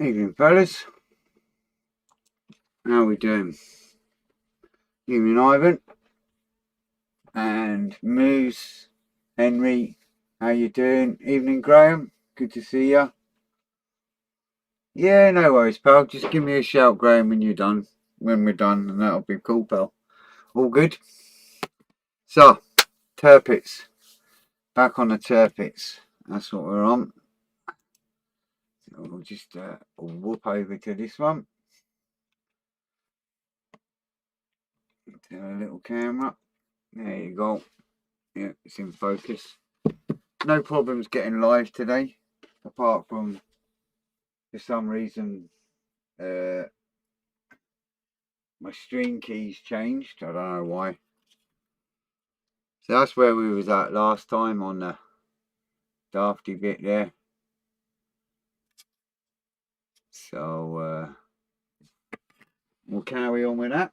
Evening, fellas. How we doing? Evening, Ivan and Moose, Henry. How you doing? Evening, Graham. Good to see ya. Yeah, no worries, pal. Just give me a shout, Graham, when you're done. When we're done, and that'll be cool, pal. All good. So, Tirpitz. Back on the Tirpitz. That's what we're on. So we'll just whoop over to this one. Turn a little camera. There you go. Yeah, it's in focus. No problems getting live today, apart from for some reason my stream keys changed. I don't know why. So that's where we was at last time on the dafty bit there. So we'll carry on with that.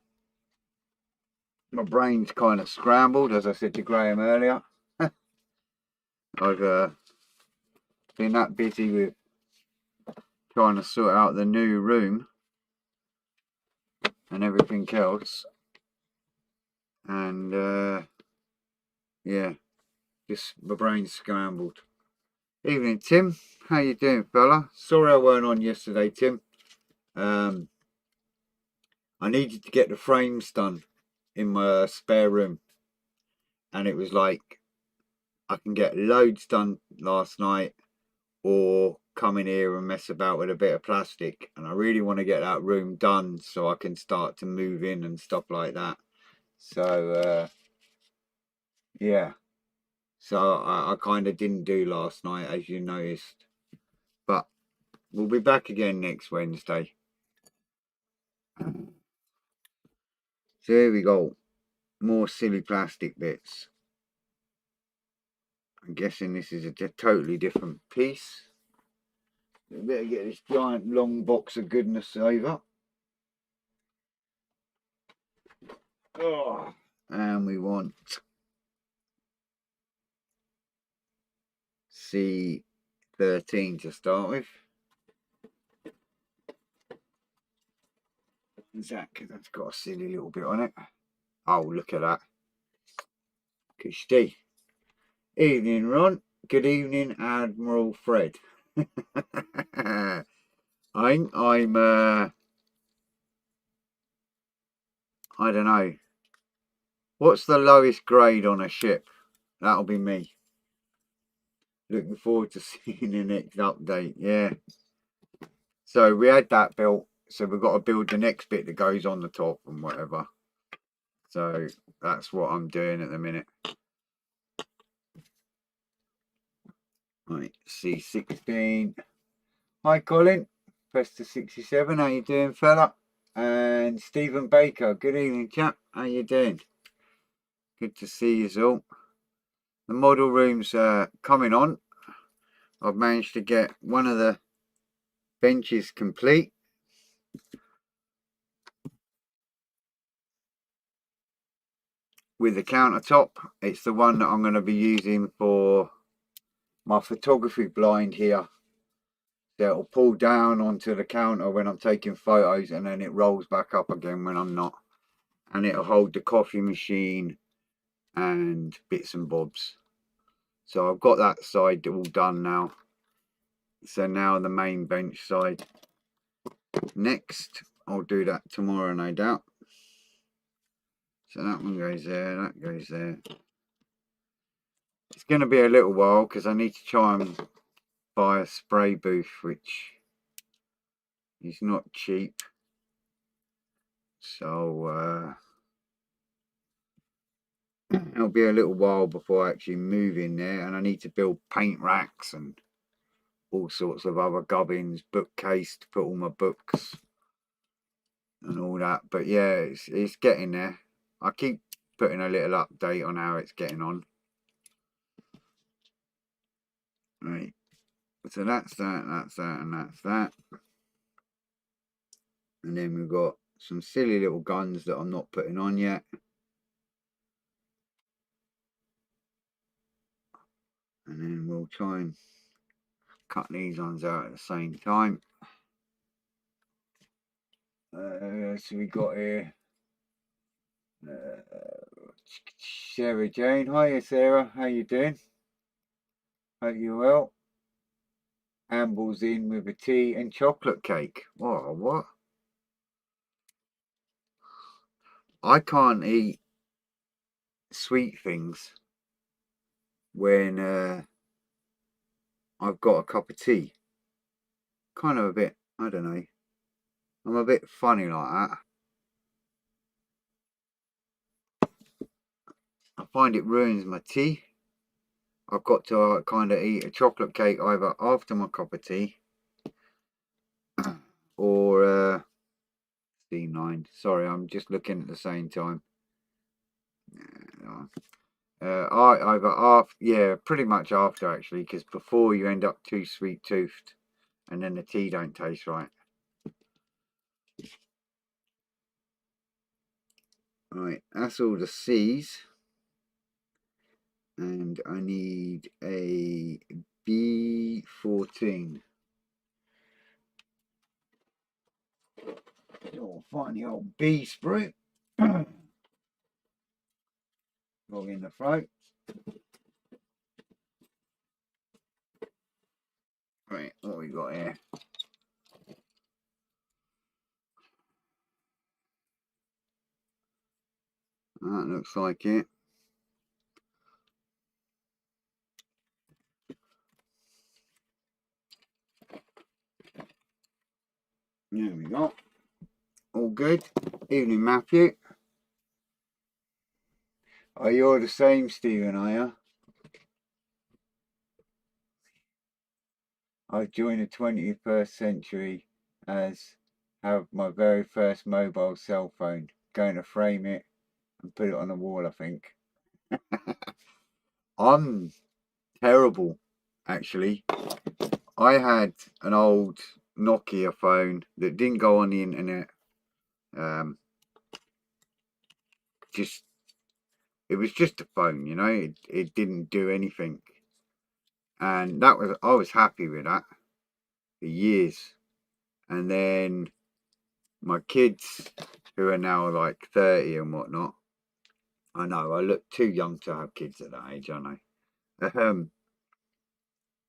My brain's kind of scrambled, as I said to Graham earlier. I've been that busy with trying to sort out the new room and everything else, and yeah, just my brain's scrambled. Evening, Tim. How you doing, fella? Sorry I weren't on yesterday, Tim. I needed to get the frames done in my spare room, and it was like I can get loads done last night, or come in here and mess about with a bit of plastic. And I really want to get that room done so I can start to move in and stuff like that. So yeah. So I kind of didn't do last night, as you noticed. But we'll be back again next Wednesday. So here we go. More silly plastic bits. I'm guessing this is a totally different piece. We better get this giant long box of goodness over. Oh, and we want C13 to start with. Exactly, that's got a silly little bit on it. Oh, look at that. Kushti. Evening, Ron. Good evening, Admiral Fred. I'm I don't know. What's the lowest grade on a ship? That'll be me. Looking forward to seeing the next update. Yeah. So we had that built. So we've got to build the next bit that goes on the top and whatever. So that's what I'm doing at the minute. Right, C16. Hi, Colin. Prester 67. How you doing, fella? And Stephen Baker. Good evening, chap. How you doing? Good to see you all. The model room's coming on. I've managed to get one of the benches complete. With the countertop. It's the one that I'm going to be using for my photography blind here. It'll pull down onto the counter when I'm taking photos, and then it rolls back up again when I'm not. And it'll hold the coffee machine and bits and bobs. So I've got that side all done now. So now the main bench side. Next, I'll do that tomorrow, no doubt. So that one goes there, that goes there. It's going to be a little while because I need to try and buy a spray booth, which is not cheap. So it'll be a little while before I actually move in there, and I need to build paint racks and all sorts of other gubbins, bookcase to put all my books and all that. But yeah, it's getting there. I keep putting a little update on how it's getting on. Right, so that's that, and that's that. And then we've got some silly little guns that I'm not putting on yet. And then we'll try and cut these ones out at the same time. So we got here Sarah Jane. Hiya Sarah, how you doing? Hope you're well. Amble's in with a tea and chocolate cake. Oh, what? I can't eat sweet things when I've got a cup of tea. Kind of a bit, I don't know. I'm a bit funny like that. I find it ruins my tea. I've got to kind of eat a chocolate cake either after my cup of tea or C9. Sorry, I'm just looking at the same time. Either after, yeah, pretty much after actually, because before you end up too sweet toothed, and then the tea don't taste right. Right, that's all the C's, and I need a B14. Oh, find the old B sprue. Log in the throat. Right, what we got here? That looks like it. There we go. All good. Evening, Matthew. Are you all the same, Stephen, are you? I joined the 21st century as have my very first mobile cell phone. Going to frame it and put it on the wall, I think. I'm terrible, actually. I had an old Nokia phone that didn't go on the internet. It was just a phone, you know. It didn't do anything, and I was happy with that for years. And then my kids, who are now like 30 and whatnot, I know I look too young to have kids at that age, I know.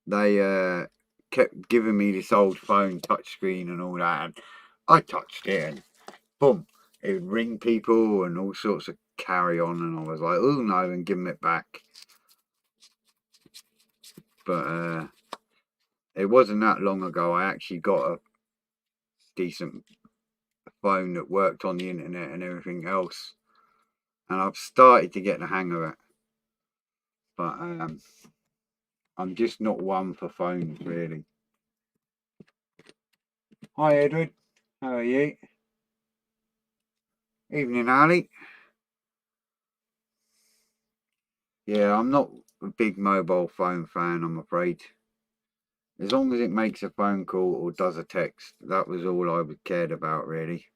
They kept giving me this old phone, touchscreen and all that, and I touched it, and boom, it would ring people and all sorts of carry on, and I was like, oh no, and giving it back. But it wasn't that long ago I actually got a decent phone that worked on the internet and everything else, and I've started to get the hang of it. But I'm just not one for phones, really. Hi, Edward. How are you? Evening, Ali. Yeah, I'm not a big mobile phone fan, I'm afraid. As long as it makes a phone call or does a text, that was all I cared about, really.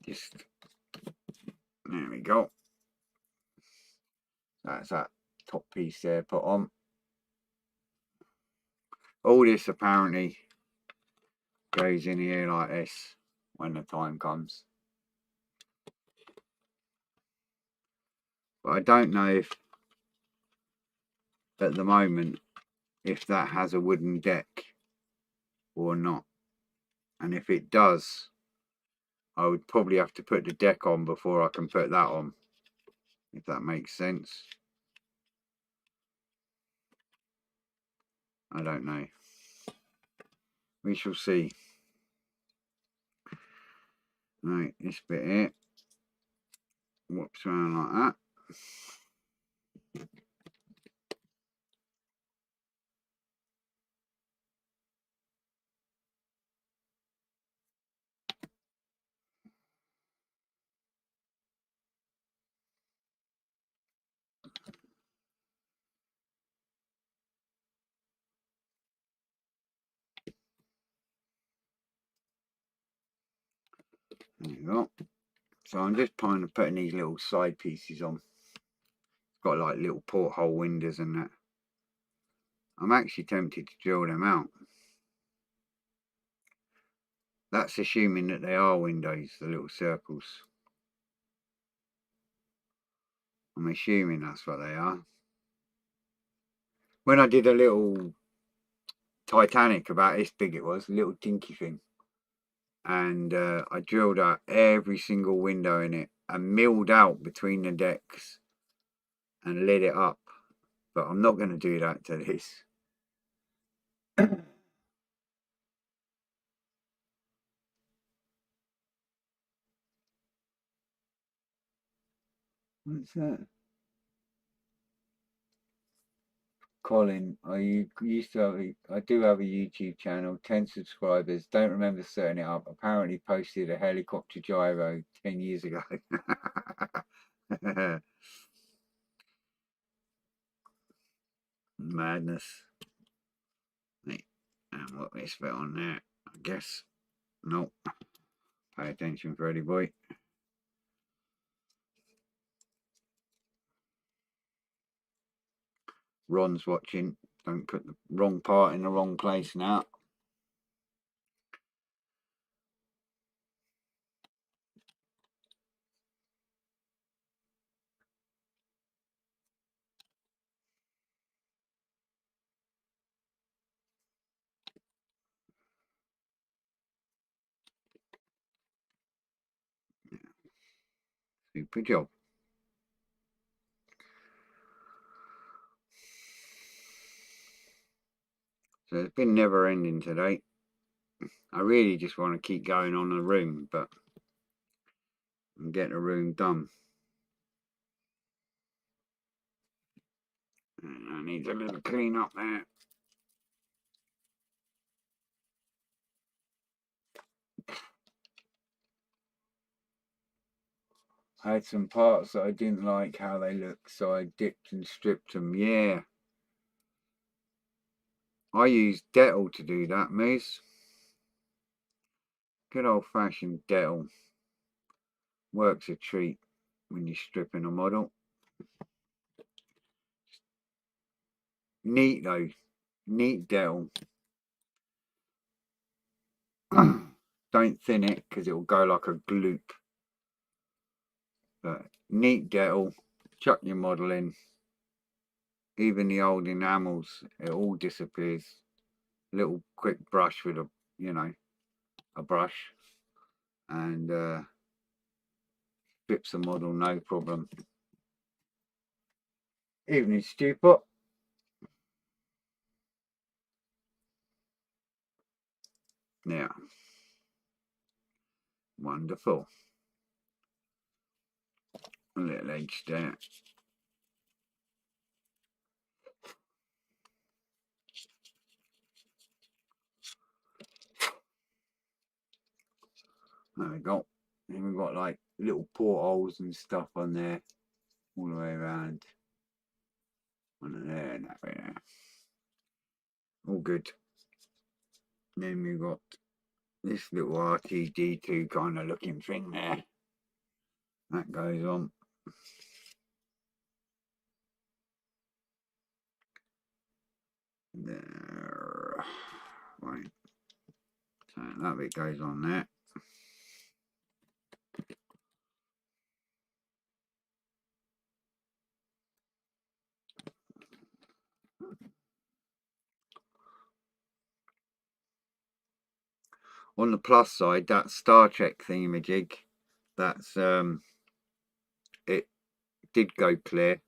Just, there we go. That's that top piece there put on. All this apparently goes in here like this when the time comes. But I don't know if, at the moment, if that has a wooden deck or not. And if it does, I would probably have to put the deck on before I can put that on, if that makes sense. I don't know. We shall see. Right, this bit here. Whoops around like that. There you go. So I'm just kind of putting these little side pieces on. It's got like little porthole windows and that. I'm actually tempted to drill them out. That's assuming that they are windows, the little circles. I'm assuming that's what they are. When I did a little Titanic about this big it was, a little dinky thing, and I drilled out every single window in it and milled out between the decks and lit it up. But I'm not going to do that to this. What's that? Colin, I used to have I do have a YouTube channel, 10 subscribers. Don't remember setting it up. Apparently posted a helicopter gyro 10 years ago. Madness. Right. And what this bit on there? I guess. Nope. Pay attention, Freddy boy. Ron's watching. Don't put the wrong part in the wrong place now. Super job. So it's been never ending today. I really just want to keep going on the room, but I'm getting the room done. I need a little clean up there. I had some parts that I didn't like how they looked, so I dipped and stripped them. Yeah. I used Dettol to do that, Moose. Good old-fashioned Dettol. Works a treat when you're stripping a model. Neat though. Neat Dettol. Don't thin it because it will go like a gloop. But neat Dettol. Chuck your model in. Even the old enamels, it all disappears. Little quick brush with a, you know, a brush, and strips the model no problem. Evening, Stupid. Now, wonderful. A little edge there. There we go. And we've got like little portholes and stuff on there, all the way around. On there and that way there. All good. Then we've got this little RTD2 kind of looking thing there. That goes on. There. Right. So that bit goes on there. On the plus side, that Star Trek thingamajig, that's it did go clear.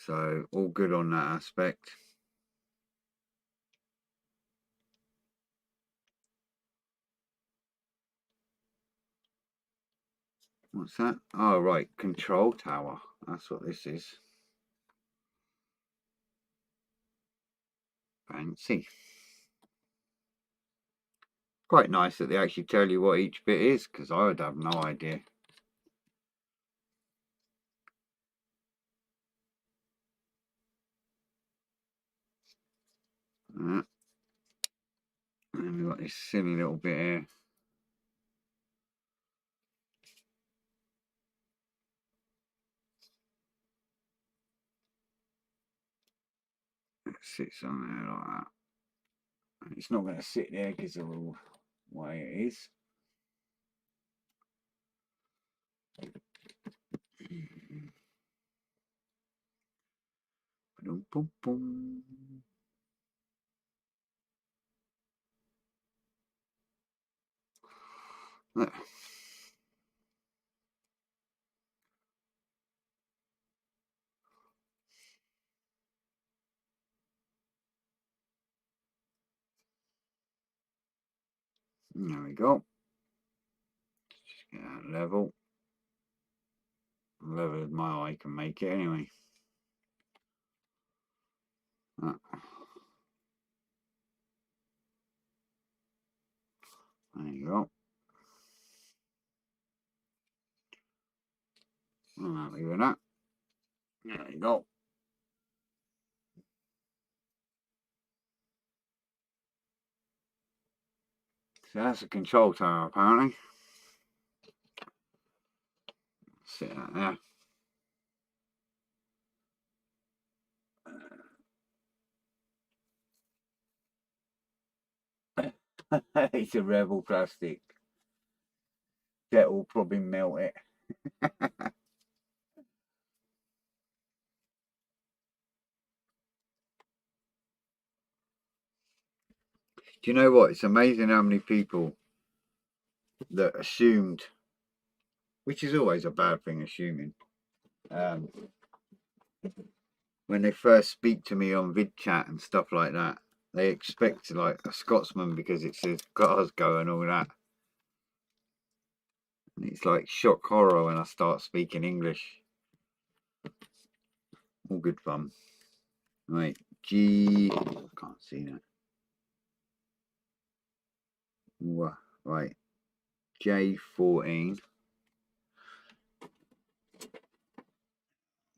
So all good on that aspect. What's that? Oh right, control tower. That's what this is. Fancy. Quite nice that they actually tell you what each bit is, because I would have no idea. And we've got this silly little bit here. sits on there like that. It's not going to sit there because of the way it is. Boom, boom, boom. There. There we go. Just get that level. Level as my eye can make it anyway. There you go. I'm happy with that. There you go. So that's a control tower apparently. Sit that there. It's a Rebel plastic. That will probably melt it. Do you know what? It's amazing how many people that assumed, which is always a bad thing, assuming, when they first speak to me on vid chat and stuff like that, they expect like a Scotsman because it says Glasgow and all that. And it's like shock horror when I start speaking English. All good fun. Right, I can't see that. Right, J14.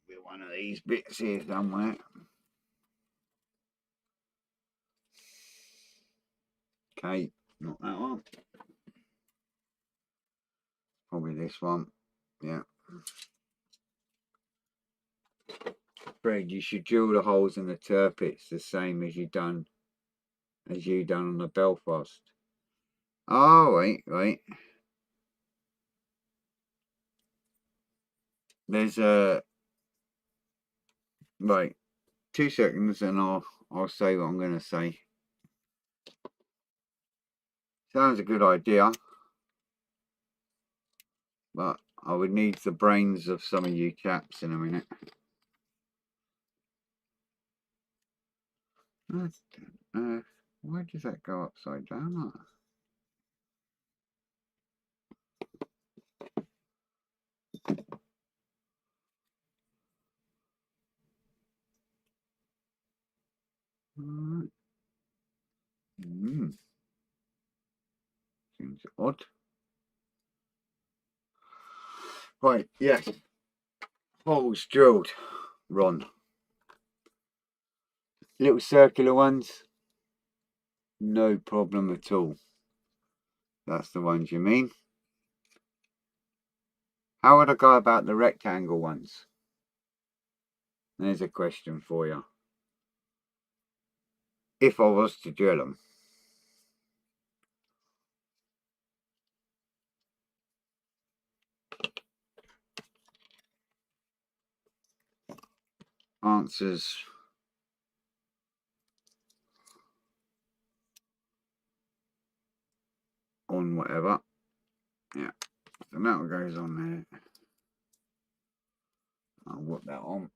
Get one of these bits here somewhere. Okay, not that one. Probably this one. Yeah. Fred, you should drill the holes in the Tirpitz the same as you done on the Belfast. Oh wait. There's a right. 2 seconds and I'll say what I'm gonna say. Sounds a good idea, but I would need the brains of some of you chaps in a minute. Why does that go upside down? Seems odd. Right, yes. Holes drilled, Ron. Little circular ones, no problem at all. That's the ones you mean. How would I go about the rectangle ones? There's a question for you. If I was to drill them. Answers on whatever. Yeah, so that goes on there. I'll whip that on.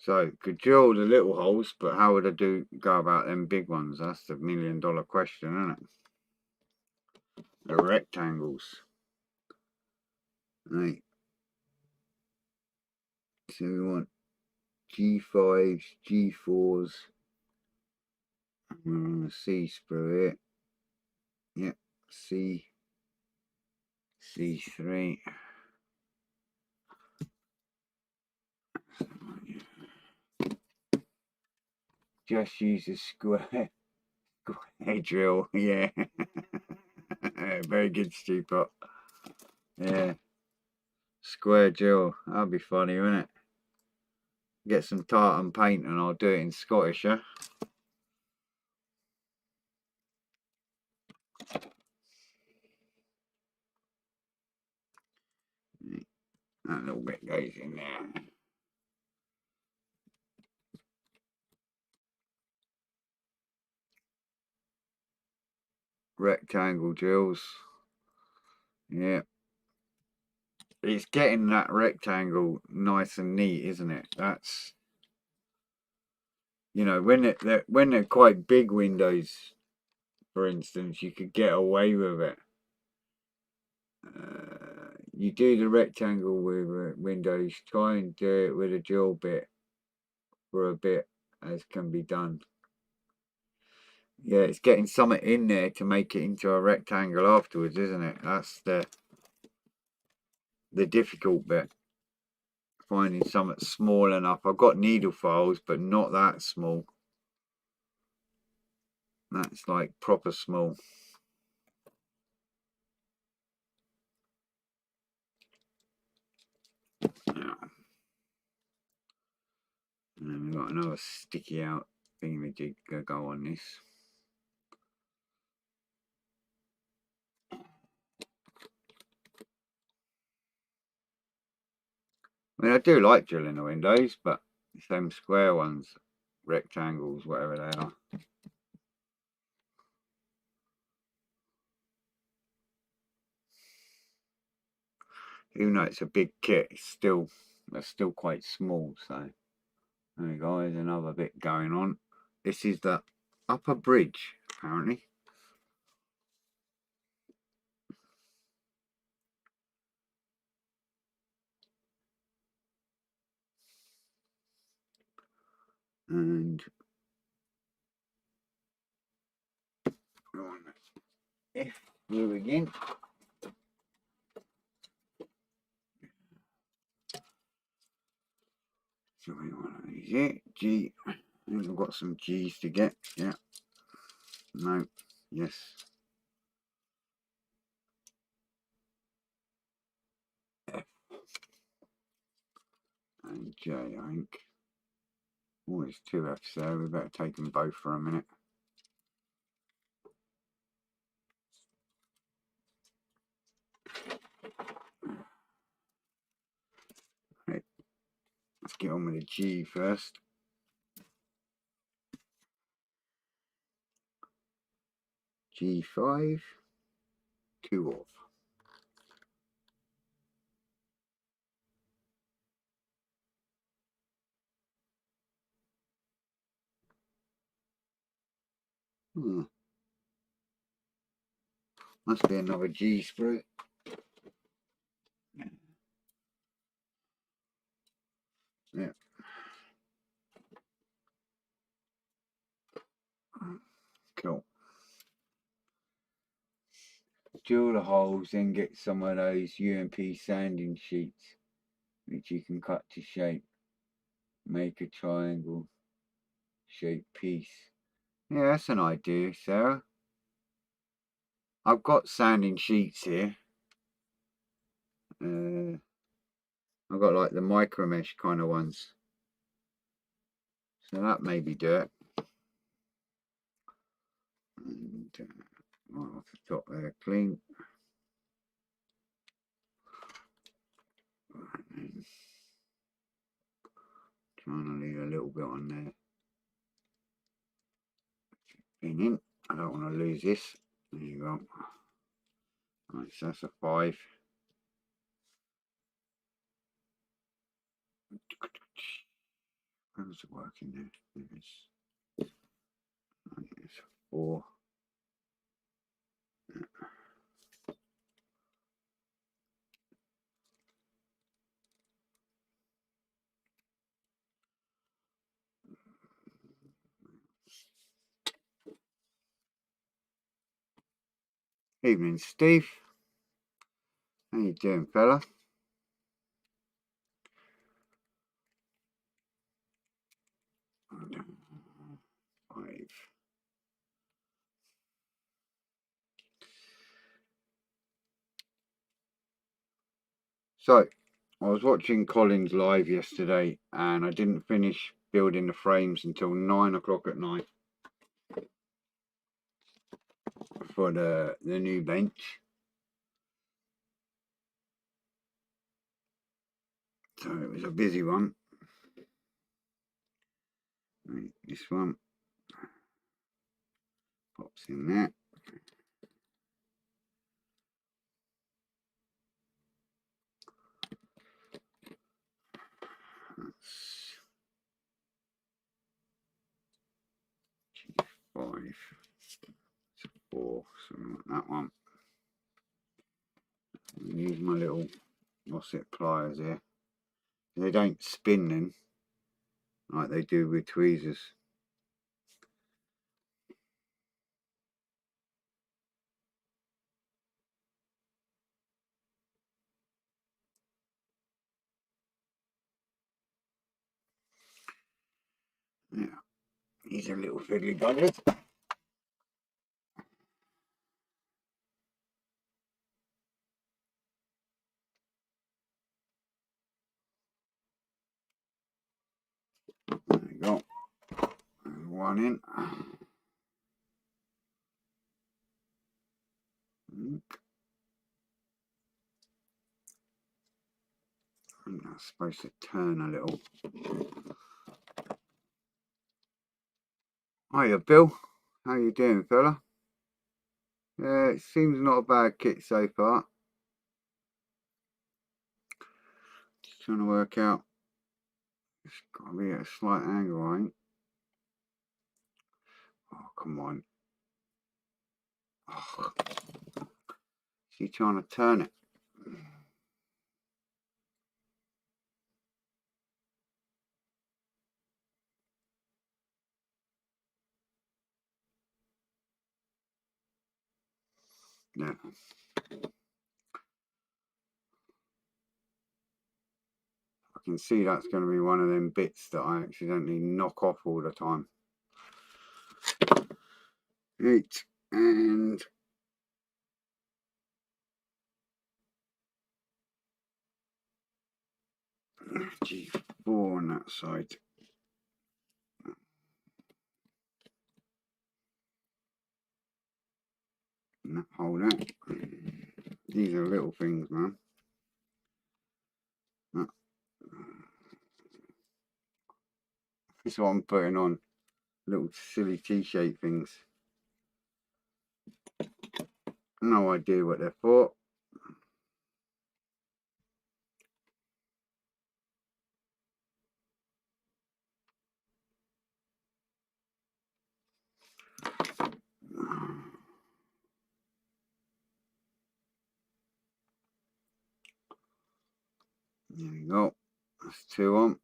So could drill the little holes, but how would I go about them big ones? That's the $1 million question, isn't it? The rectangles. Right. So we want G5s, G4s. We're on the C sprue here. Yep, C3. just use a square drill. Yeah. Very good, Stupid. Yeah. Square drill. That'll be funny, won't it? Get some tartan paint and I'll do it in Scottish, yeah? That little bit goes in there. Rectangle drills. Yeah. It's getting that rectangle nice and neat, isn't it? That's, you know, when they're quite big windows, for instance, you could get away with it. You do the rectangle with windows, try and do it with a drill bit for a bit, as can be done. Yeah, it's getting something in there to make it into a rectangle afterwards, isn't it? That's the difficult bit. Finding something small enough. I've got needle files, but not that small. That's like proper small. Yeah. And then we've got another sticky out thingamajig to go on this. I mean, I do like drilling the windows, but them square ones, rectangles, whatever they are. Even though it's a big kit, they're still quite small. So there we go. There's another bit going on. This is the upper bridge, apparently. And on F blue again. So we want to use it. G. I think I've got some G's to get. Yeah. No. Yes. F and J, I think. Oh, there's two F's there. We better take them both for a minute. Right. Let's get on with the G first. G5, 2 off. Must be another G sprue. Yeah. Cool. Drill the holes, then get some of those UMP sanding sheets, which you can cut to shape. Make a triangle shaped piece. Yeah, that's an idea, Sarah. I've got sanding sheets here. I've got like the micro mesh kind of ones. So that maybe do it. And right off the top there, clean. And trying to leave a little bit on there. In. I don't want to lose this. There you go. Right, so that's a 5. How's it working there? It's 4. Evening, Steve. How you doing, fella? So, I was watching Colin's live yesterday and I didn't finish building the frames until 9 o'clock at night for the new bench. So it was a busy one. This one pops in there. That's G5, 4, something like that one. Use my little offset pliers here. They don't spin them like they do with tweezers. Yeah, these are little fiddly buggers. There you go. There's one in. I think that's supposed to turn a little. Hiya, Bill. How you doing, fella? Yeah, it seems not a bad kit so far. Just trying to work out. It's got to be at a slight angle, I think. Oh, come on. Oh, is he trying to turn it? No. I can see that's going to be one of them bits that I accidentally knock off all the time. Right, and G4 on that side. And hold that. These are little things, man. This is what I'm putting on. Little silly T-shaped things. No idea what they're for. There you go. That's 2 on.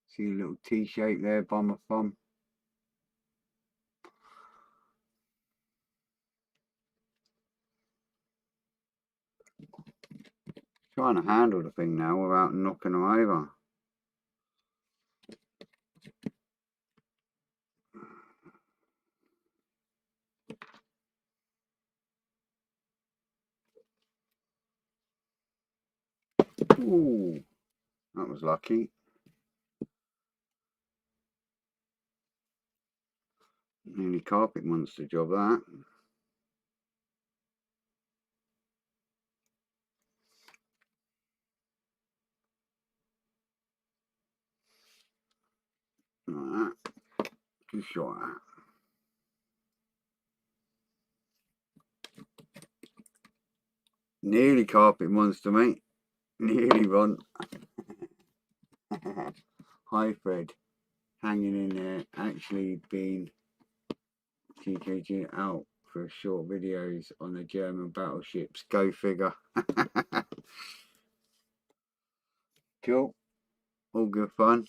See a little T-shape there by my thumb. Trying to handle the thing now without knocking them over. Ooh, that was lucky. Nearly carpet monster job that. Like that. Just short that. Nearly carpet monster, mate. Nearly run. Hi, Fred. Hanging in there, actually been TKG out for short videos on the German battleships. Go figure. Cool. All good fun.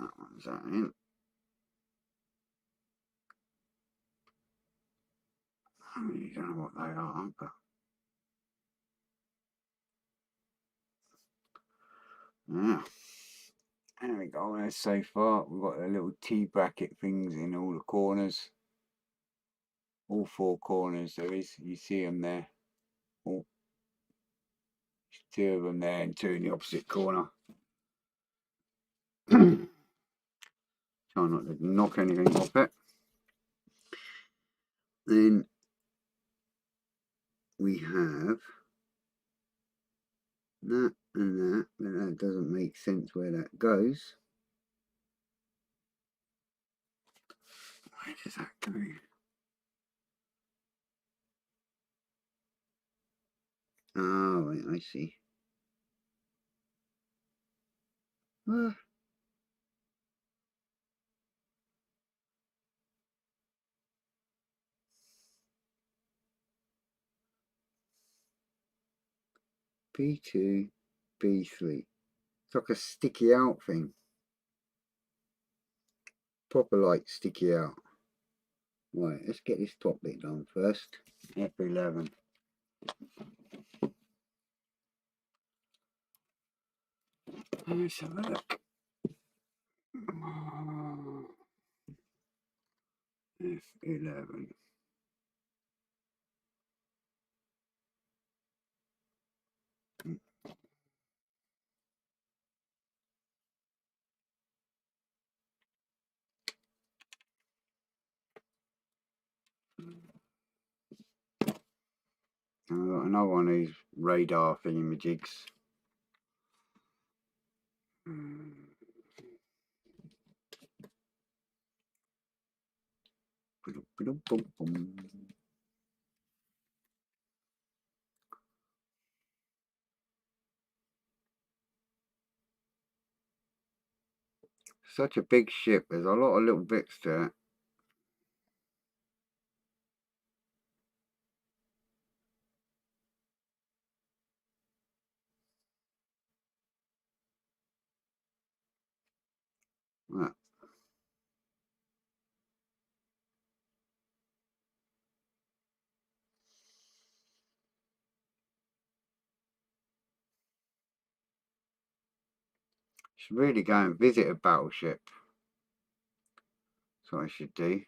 That one's that in. I mean, you don't know what they are, but Ah, there we go. That's so far. We've got the little T bracket things in all the corners. All four corners there is. You see them there. Oh, two of them there and two in the opposite corner. Try not to knock anything off it. Then we have that and that, but that doesn't make sense where that goes. Where does that go? Oh, I see. B2, B3. It's like a sticky out thing. Proper like sticky out. Right, let's get this top bit done first. F11. Let's have a look. F11. I've got another one of these radar thingamajigs. Such a big ship, there's a lot of little bits to it. Right. Should really go and visit a battleship. That's what I should do.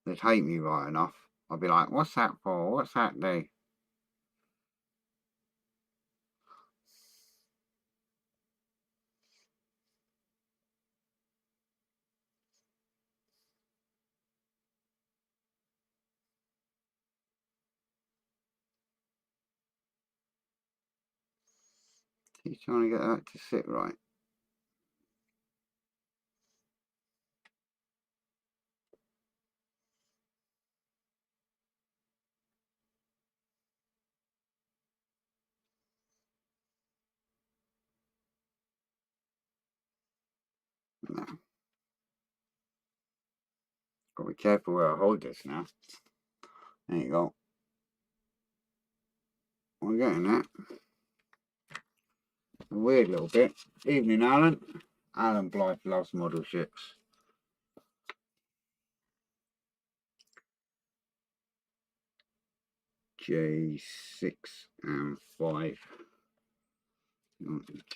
They'd hate me right enough. I'd be like, what's that for? What's that do? He's trying to get that to sit right. No. Got to be careful where I hold this now. There you go. We're getting that. A weird little bit. Evening, Alan. Alan Blythe loves model ships. J6 and 5.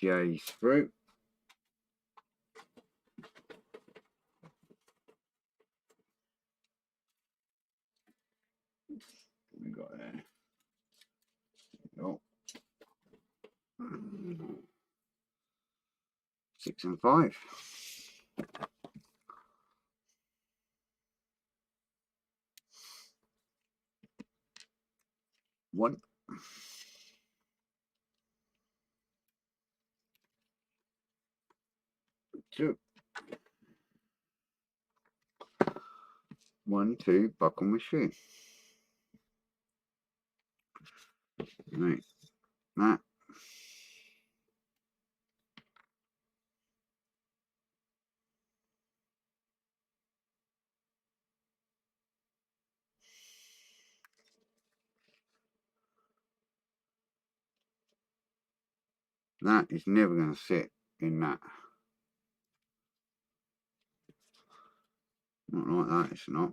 J through. We got there. Oh. 6 and 5. 1. 2. 1, 2, buckle my shoe. Right. That is never going to sit in that. Not like that, it's not.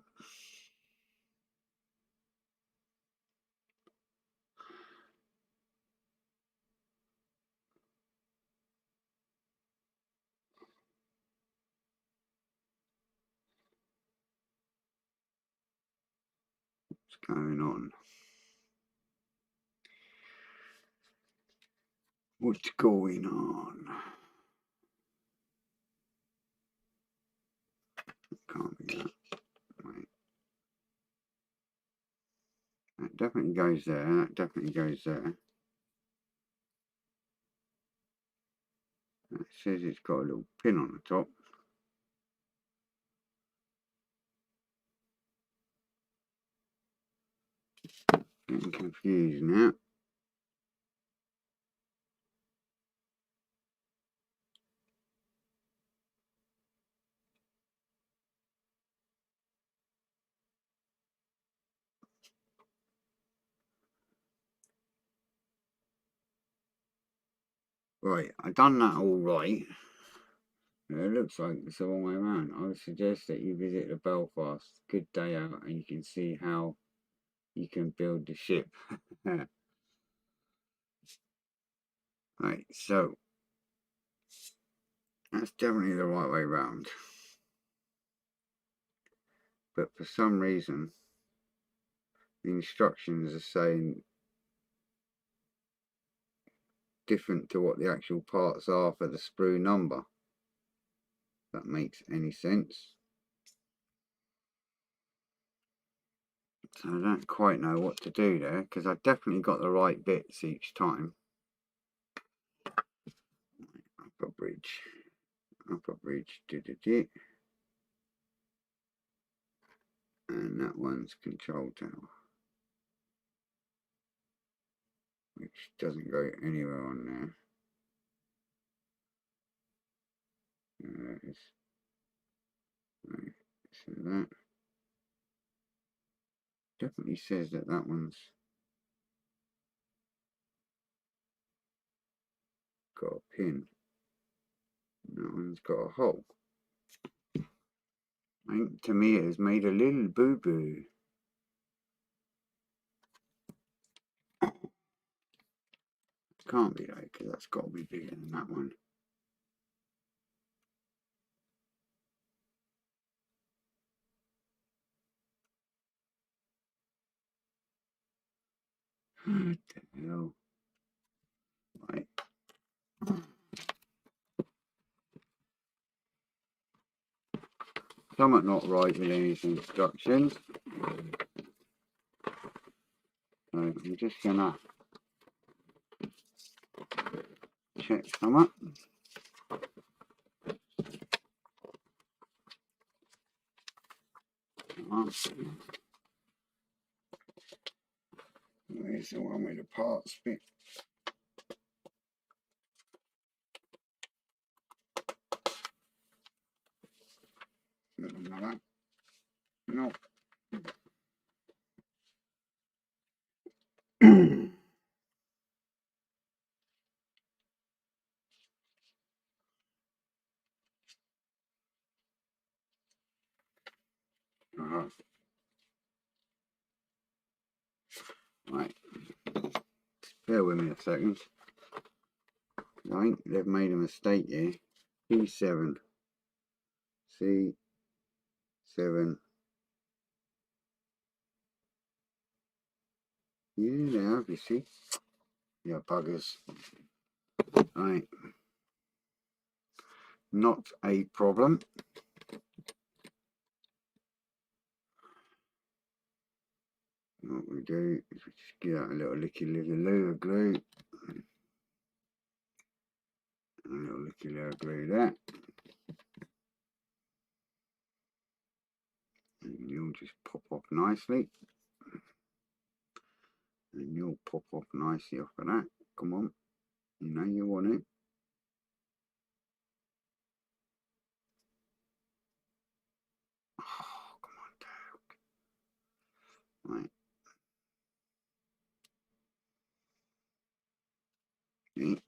going on? What's going on? Can't be that. Wait. That definitely goes there. That definitely goes there. It says it's got a little pin on the top. Getting confused now. Right, I done that all right. It looks like it's the wrong way around. I would suggest that you visit the Belfast. Good day out, and you can see how you can build the ship. Right, so that's definitely the right way round. But for some reason, the instructions are saying different to what the actual parts are for the sprue number. If that makes any sense. So I don't quite know what to do there, because I definitely got the right bits each time. Upper bridge, and that one's control tower, which doesn't go anywhere on there. There it is. Right, so that definitely says that that one's got a pin. That one's got a hole. I think Tamiya has made a little boo-boo. Can't be though, because that's got to be bigger than that one. What the hell? Right. Something not right with these instructions. So I'm just gonna check something. Where's the one with the parts bit? Like no. Right. Bear with me a second. I think they've made a mistake here. P7. C7. Yeah, they have, you see. Yeah, buggers. Right. Not a problem. What we do is we just get out a little licky loo of glue. A little licky loo of glue there. And you'll just pop off nicely. And you'll pop off nicely off of that. Come on. You know you want it. Oh, come on, Dad. Right. Okay.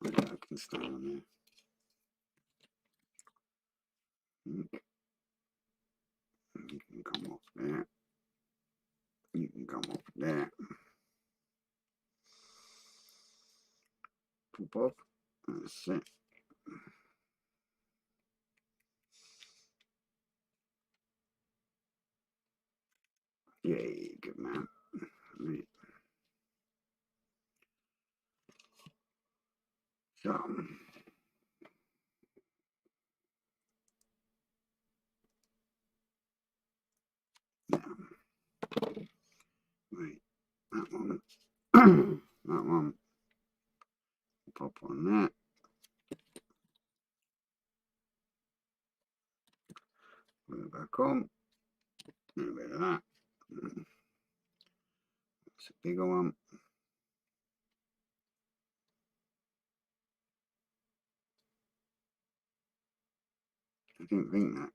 I can stay on there. You can come off there. You can come off there. Pop off. That's it. Yeah, good man. Right. So, now, right, that one, that one, pop on that. Put it back on. A little bit of that. That's a bigger one. I didn't think that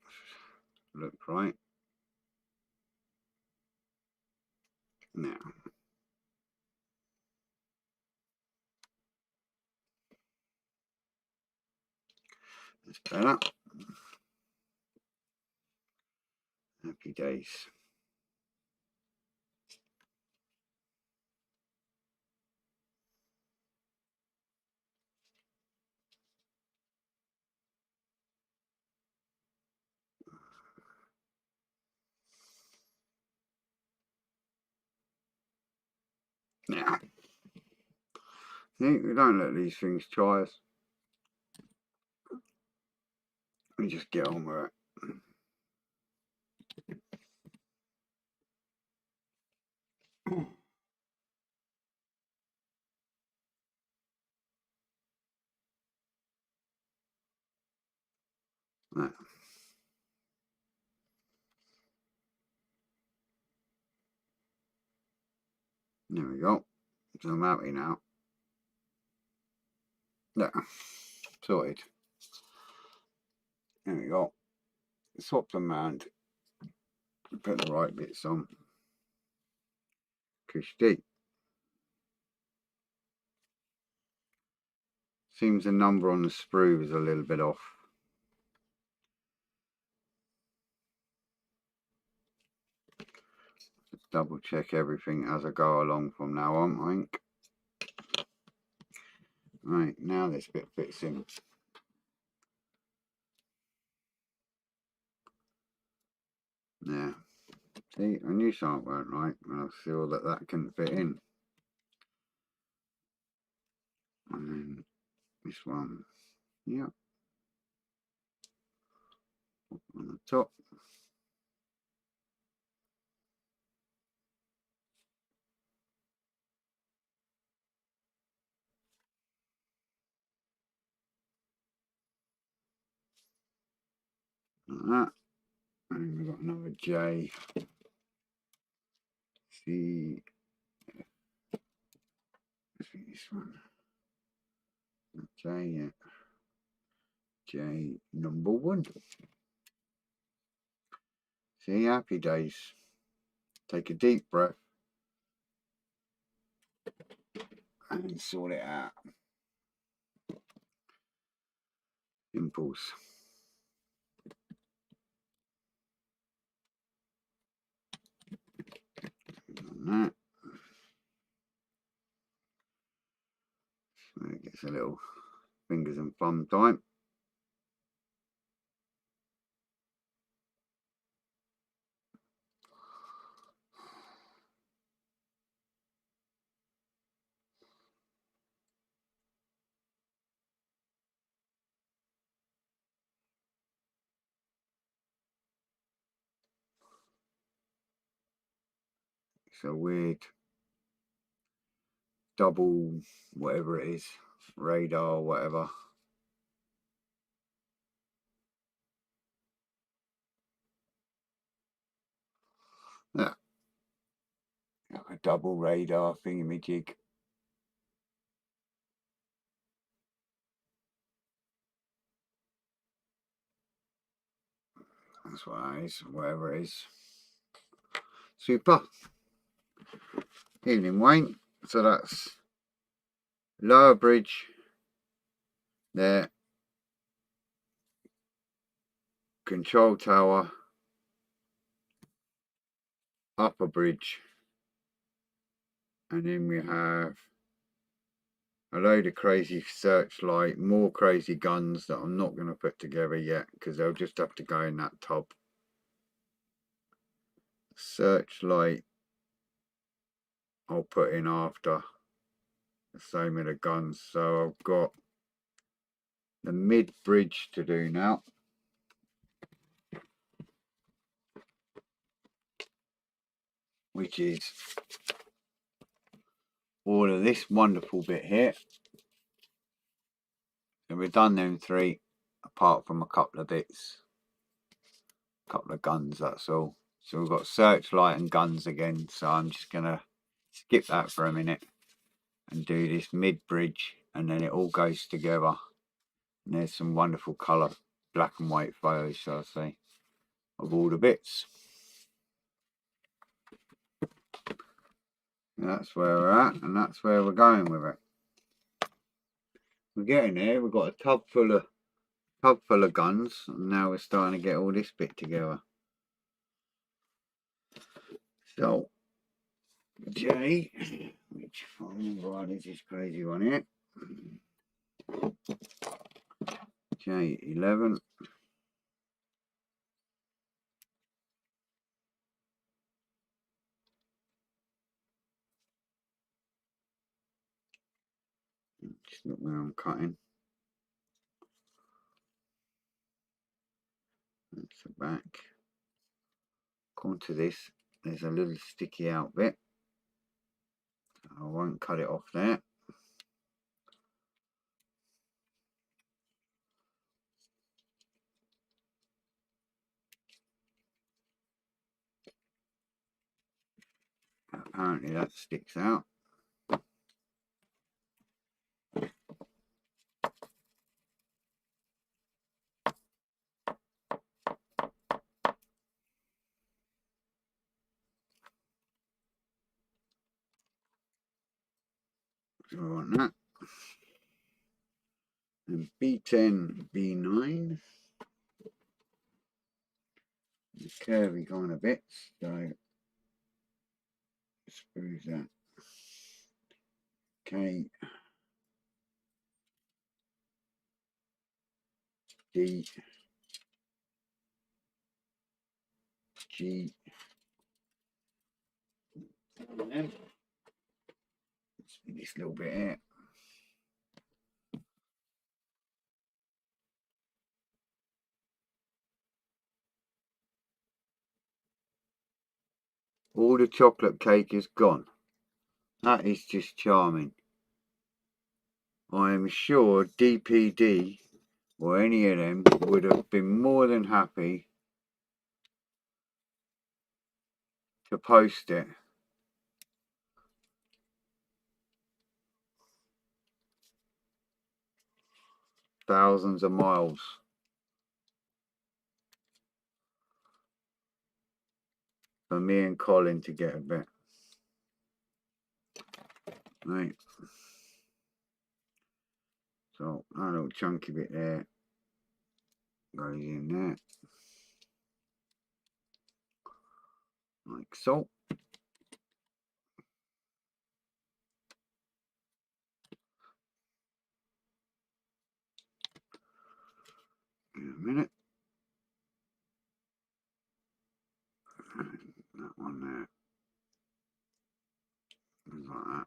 looked right. Now, that's better. Happy days. Now, see, we don't let these things try us. We just get on with it. There. There we go. So I'm happy now. There. Sorted. There we go. Swap them around. Put the right bits on. Cush deep. Seems the number on the sprue is a little bit off. Just double check everything as I go along from now on, I think. Right, now this bit fits in. Yeah. See, I knew something weren't right when I saw that that couldn't fit in. And then this one, yeah, on the top. Like that. And we've got another J. C. Let's see this one. J, yeah. J number 1. See, happy days. Take a deep breath and sort it out. Impulse. On that. So it gets a little fingers and thumb time. It's a weird double whatever it is, radar, whatever. Yeah, like a double radar thingamajig. That's what it is, whatever it is. Super. Evening, Wayne. So that's lower bridge there, control tower, upper bridge, and then we have a load of crazy searchlight, more crazy guns that I'm not going to put together yet because they'll just have to go in that tub. Searchlight I'll put in after, the same with the guns. So I've got the mid bridge to do now. Which is all of this wonderful bit here. And we've done them three, apart from a couple of bits. A couple of guns, that's all. So we've got searchlight and guns again. So I'm just going to skip that for a minute and do this mid bridge, and then it all goes together. And there's some wonderful colour, black and white photos, shall I say, of all the bits. And that's where we're at, and that's where we're going with it. We're getting there. We've got a tub full of guns, and now we're starting to get all this bit together. So J, which I can't remember what is this crazy one here. J11. Just look where I'm cutting. That's the back. Come to this. There's a little sticky out bit. I won't cut it off there. Apparently that sticks out. So I want that. And B10, B9. The curvy kind of bits. So spruce that. K, D, G, and then this little bit here. All the chocolate cake is gone. That is just charming. I am sure DPD or any of them would have been more than happy to post it. Thousands of miles for me and Colin to get a bit. Right. So that little chunky bit there goes in there. Like so. In a minute. That one there. Like that.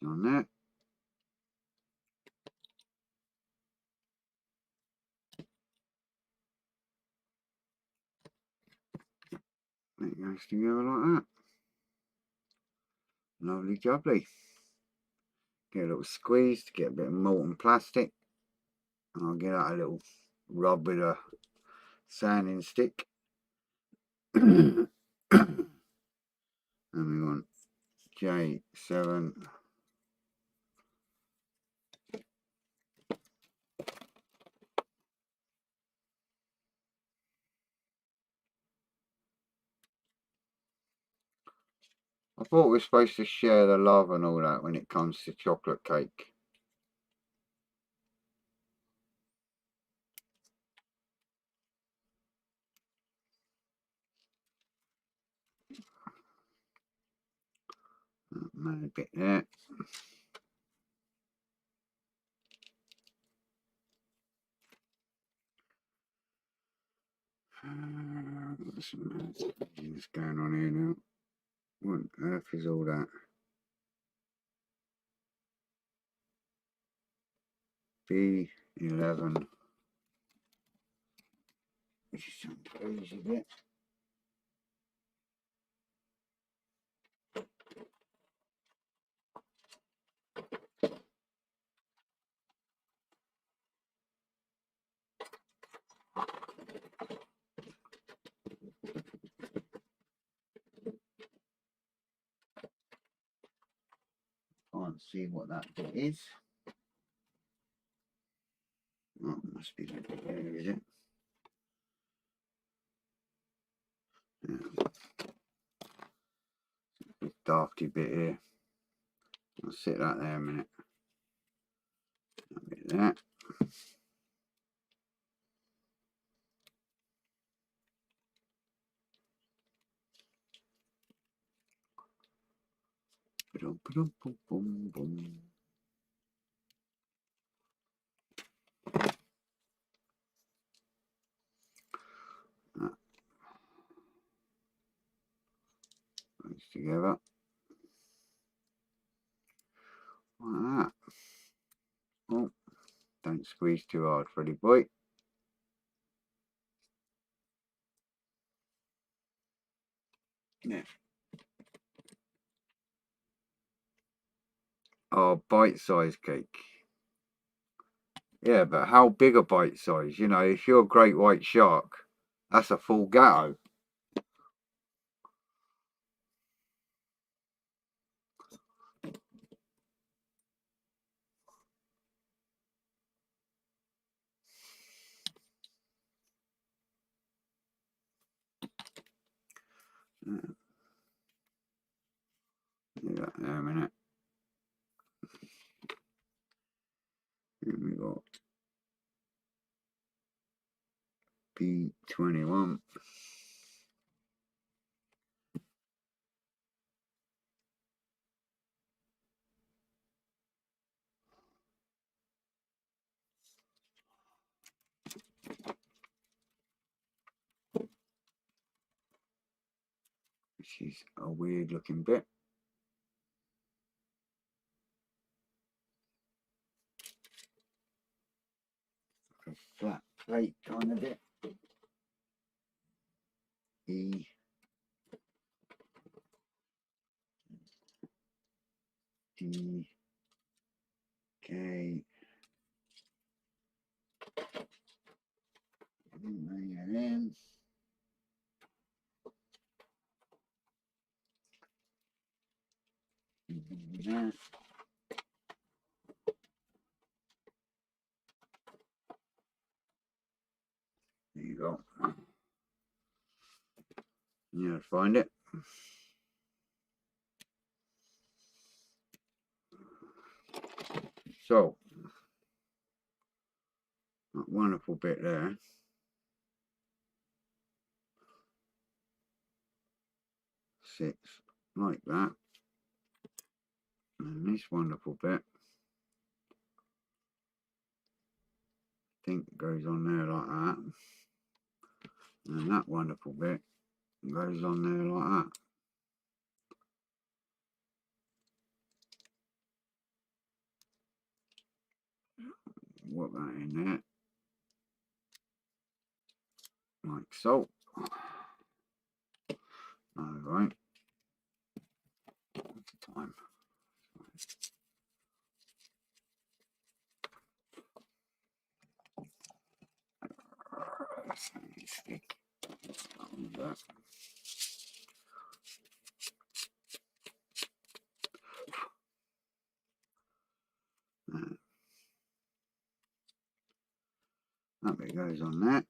On there. It goes together like that. Lovely jubbly. Get a little squeeze to get a bit of molten plastic. And I'll get out a little rub with a sanding stick. And we want J7. I thought we were supposed to share the love and all that when it comes to chocolate cake. A bit there. What's going on here now? What on earth is all that? B11. Which is something easy bit. Can't see what that bit is. Oh, it must be that bit there, is it? Yeah. This dafty bit here. I'll sit that there a minute. A bit there. Boom, boom, boom, boom, boom. Those together. Like that. Oh, don't squeeze too hard, Freddy boy. Yeah. Oh, bite-sized cake. Yeah, but how big a bite size? You know, if you're a great white shark, that's a full gatto. Yeah, there a minute. Here we got B21. Which is a weird looking bit. Like a flat plate kind of bit. E. D. K. N. That. There you go. Yeah, find it. So, that wonderful bit there. Sits like that. And this wonderful bit, I think, goes on there like that. And that wonderful bit goes on there like that. Put that in there, like so. Alright. What's the time? That bit goes on there.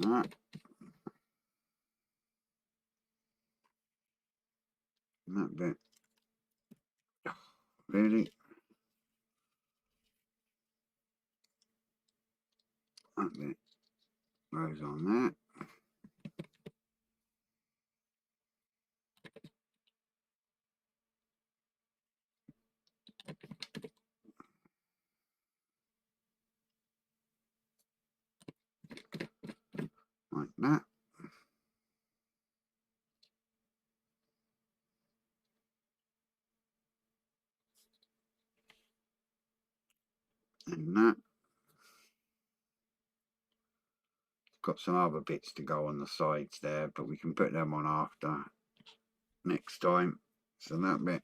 that. That bit. Really? That bit goes on there. Like that. And that. Got some other bits to go on the sides there, but we can put them on after next time. So that bit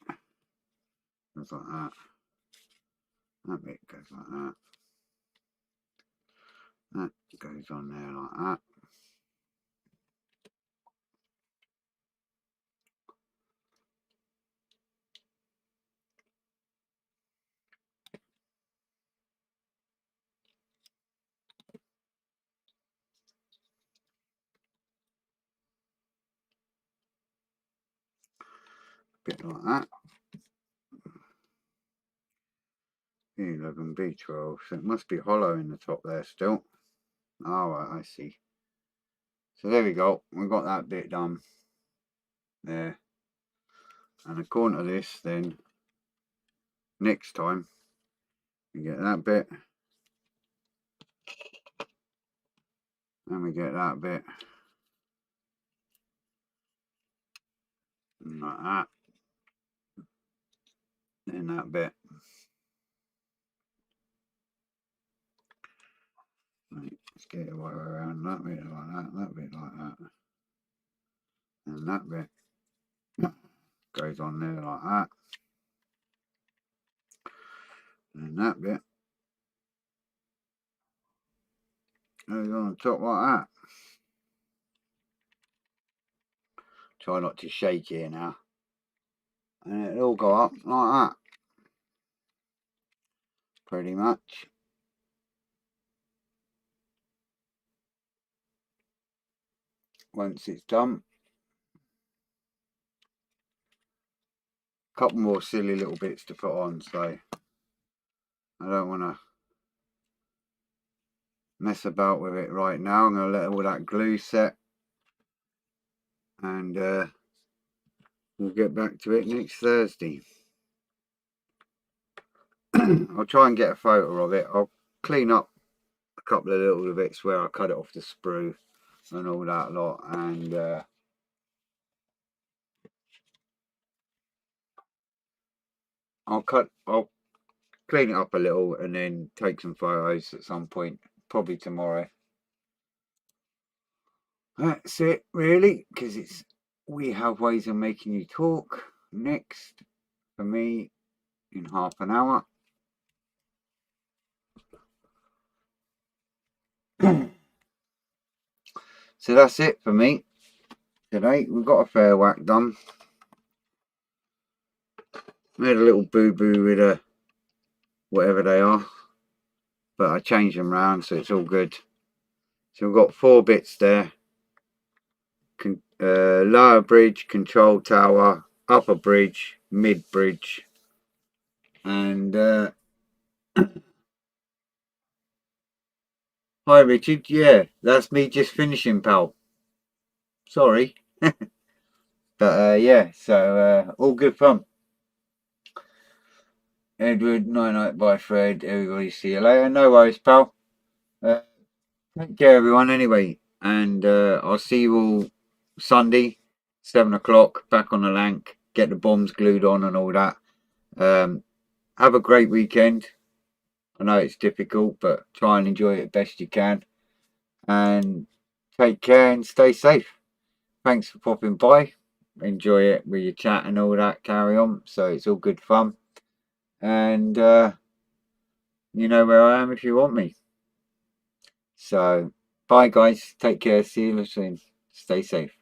goes like that. That bit goes like that. That goes on there like that. Bit like that. B11, B12, so it must be hollow in the top there still. Oh, right, I see. So there we go, we've got that bit done there. And according to this, then next time we get that bit, and we get that bit, and like that, then that bit. Right, let's get it right around, that bit like that bit like that, and that bit goes on there like that, and that bit goes on top like that. Try not to shake here now, and it'll all go up like that, pretty much. Once it's done, a couple more silly little bits to put on, so I don't want to mess about with it right now. I'm going to let all that glue set, and we'll get back to it next Thursday. I'll try and get a photo of it. I'll clean up a couple of little bits where I cut it off the sprue and all that lot, and I'll clean it up a little and then take some photos at some point, probably tomorrow. That's it really, because it's We Have Ways of Making You Talk next for me in half an hour. So that's it for me today. We've got a fair whack done. We had a little boo-boo with whatever they are, but I changed them round, so it's all good. So we've got 4 bits there. Lower bridge, control tower, upper bridge, mid bridge, and hi Richard, yeah, that's me just finishing, pal. Sorry. But yeah, so all good fun. Edward, night night, bye Fred, everybody see you later. No worries, pal. Take care everyone anyway, and I'll see you all Sunday, 7 o'clock, back on the lank, get the bombs glued on and all that. Have a great weekend. I know it's difficult, but try and enjoy it best you can, and take care and stay safe. Thanks for popping by. Enjoy it with your chat and all that, carry on, so it's all good fun, and you know where I am if you want me. So bye guys, take care, see you soon, stay safe.